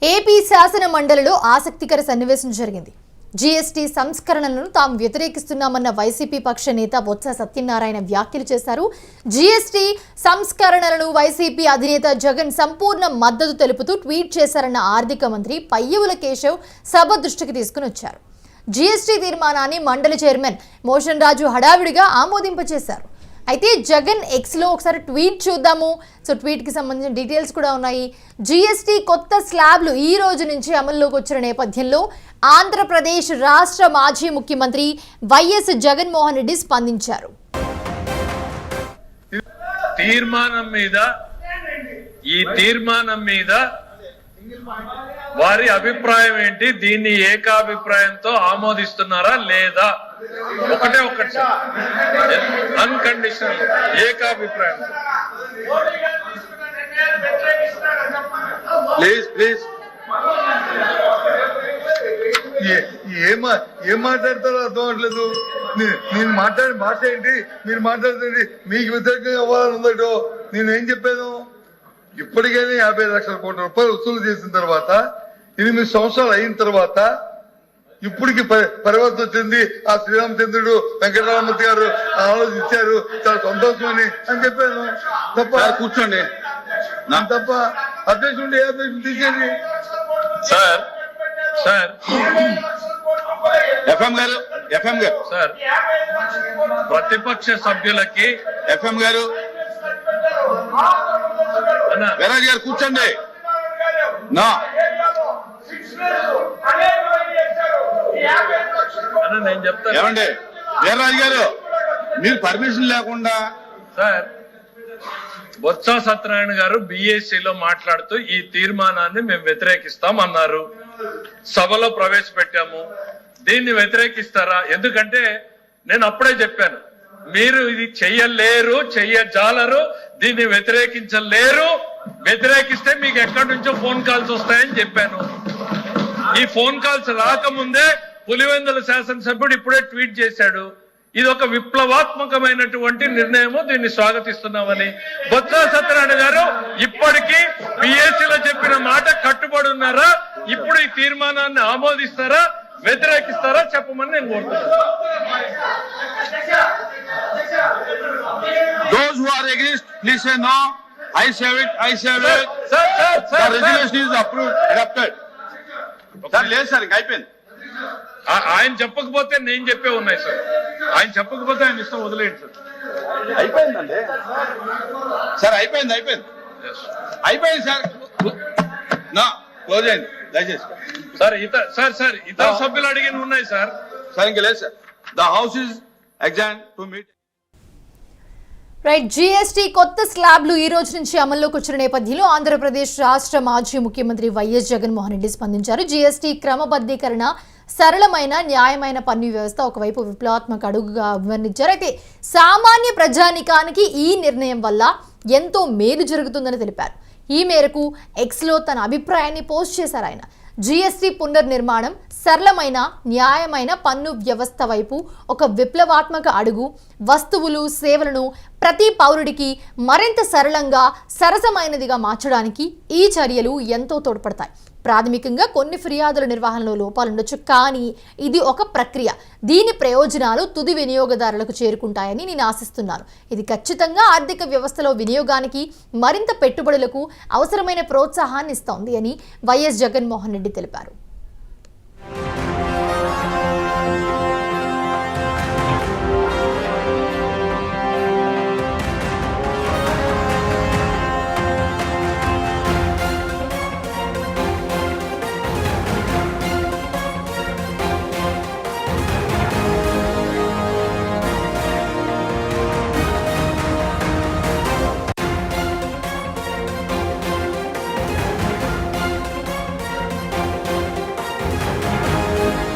AP శాసన మండలిలో ఆసక్తికర సన్నివేశం జరిగింది. జీఎస్టీ సంస్కరణలను తాము వ్యతిరేకిస్తున్నామన్న వైసీపీ పక్ష నేత బొత్స సత్యనారాయణ వ్యాఖ్యలు చేశారు. జీఎస్టీ సంస్కరణలను వైసీపీ అధినేత జగన్ సంపూర్ణ మద్దతు తెలుపుతూ ట్వీట్ చేశారన్న ఆర్థిక మంత్రి పయ్యవుల కేశవ్ సభ దృష్టికి తీసుకుని వచ్చారు. జీఎస్టీ తీర్మానాన్ని మండలి చైర్మన్ మోషన్ రాజు హడావిడిగా ఆమోదింపచేశారు. అయితే జగన్ ఎక్స్లో ఒకసారి ట్వీట్ చూద్దాము. సో ట్వీట్కి సంబంధించిన డీటెయిల్స్ కూడా ఉన్నాయి. జీఎస్టీ కొత్త స్లాబ్లు ఈ రోజు నుంచి అమల్లోకి వచ్చిన నేపథ్యంలో ఆంధ్రప్రదేశ్ రాష్ట్ర మాజీ ముఖ్యమంత్రి వైఎస్ జగన్మోహన్ రెడ్డి స్పందించారు. ఈ తీర్మానం మీద వారి అభిప్రాయం ఏంటి? దీన్ని ఏకాభిప్రాయంతో ఆమోదిస్తున్నారా లేదా? ఒకటే ఒకటి అన్కండిషనల్ ఏకాభిప్రాయం. ప్లీజ్ ప్లీజ్ ఏం మాట్లాడతారో అర్థం అవట్లేదు. నేను మాట్లాడే భాష ఏంటి, మీరు మాట్లాడుతుంది మీకు వ్యతిరేకంగా అవ్వాలని ఉందటో. నేనేం చెప్పాను? ఇప్పటికైనా 50 లక్షల కోట్ల రూపాయలు వసూలు చేసిన తర్వాత 8 సంవత్సరాలు అయిన తర్వాత ఇప్పటికి పరివర్తన చెంది ఆ శ్రీరామచంద్రుడు వెంకటరామమూర్తి గారు ఆలోచించారు, చాలా సంతోషమని అని చెప్పాను. తప్ప కూర్చోండి, తప్ప అధ్యక్షుడు ఉండి ఏ అధ్యక్షుడు తీసేది సార్. సార్ ఎఫ్ఎం గారు సార్, ప్రతిపక్ష సభ్యులకి ఎఫ్ఎం గారు వీరాజు గారు కూర్చోండి. నేను చెప్తాను. ఏమండి వీర్రాజు గారు, మీరు పర్మిషన్ లేకుండా సార్, బొత్స సత్యనారాయణ గారు బిఎస్సిలో మాట్లాడుతూ ఈ తీర్మానాన్ని మేము వ్యతిరేకిస్తాం అన్నారు. సభలో ప్రవేశపెట్టాము. దీన్ని వ్యతిరేకిస్తారా? ఎందుకంటే నేను అప్పుడే చెప్పాను, మీరు ఇది చెయ్యలేరు, చెయ్యజాలరు, దీన్ని వ్యతిరేకించలేరు. వ్యతిరేకిస్తే మీకు ఎక్కడి నుంచో ఫోన్ కాల్స్ వస్తాయని చెప్పాను. ఈ ఫోన్ కాల్స్ రాకముందే పులివెందుల శాసనసభ్యుడు ఇప్పుడే ట్వీట్ చేశాడు, ఇది ఒక విప్లవాత్మకమైనటువంటి నిర్ణయము, దీన్ని స్వాగతిస్తున్నామని. బొత్స సత్యనారాయణ గారు ఇప్పటికీ బిఎస్సిలో చెప్పిన మాట కట్టుబడి ఉన్నారా? ఇప్పుడు ఈ తీర్మానాన్ని ఆమోదిస్తారా, వ్యతిరేకిస్తారా చెప్పమని నేను కోరుతున్నాను. Those who are against, please say no. I say it. Sir, The resolution is approved, adopted. Sir, లేదు సార్, ఇంకా అయిపోయింది. ఆయన చెప్పకపోతే నేను చెప్పే ఉన్నాయి సార్. ఆయన చెప్పకపోతే ఆయన ఇష్టం, వదిలేయండి సార్. అయిపోయిందండి సార్, అయిపోయింది సార్. నా క్లోజ్ అయింది దయచేసి సార్. ఇతర సభ్యులు అడిగిన ఉన్నాయి సార్. సార్ ఇంకా లేదు sir. The house is exam to meet. Right, GST కొత్త స్లాబ్లు ఈ రోజు నుంచి అమల్లోకి వచ్చిన నేపథ్యంలో ఆంధ్రప్రదేశ్ రాష్ట్ర మాజీ ముఖ్యమంత్రి వైఎస్ జగన్మోహన్ రెడ్డి స్పందించారు. జీఎస్టీ క్రమబద్ధీకరణ సరళమైన న్యాయమైన పన్ను వ్యవస్థ ఒకవైపు విప్లవాత్మక అడుగుగా అభివర్ణించారు. అయితే సామాన్య ప్రజానికానికి ఈ నిర్ణయం వల్ల ఎంతో మేలు జరుగుతుందని తెలిపారు. ఈ మేరకు ఎక్స్లో తన అభిప్రాయాన్ని పోస్ట్ చేశారు ఆయన. జీఎస్టీ పునర్నిర్మాణం సరళమైన న్యాయమైన పన్ను వ్యవస్థ వైపు ఒక విప్లవాత్మక అడుగు. వస్తువులు సేవలను ప్రతి పౌరుడికి మరింత సరళంగా సరసమైనదిగా మార్చడానికి ఈ చర్యలు ఎంతో తోడ్పడతాయి. ప్రాథమికంగా కొన్ని ఫిర్యాదుల నిర్వహణలో లోపాలుండొచ్చు, కానీ ఇది ఒక ప్రక్రియ. దీని ప్రయోజనాలు తుది వినియోగదారులకు చేరుకుంటాయని నేను ఆశిస్తున్నాను. ఇది ఖచ్చితంగా ఆర్థిక వ్యవస్థలో వినియోగానికి, మరింత పెట్టుబడులకు అవసరమైన ప్రోత్సాహాన్ని ఇస్తోంది అని వైఎస్ జగన్మోహన్ రెడ్డి తెలిపారు.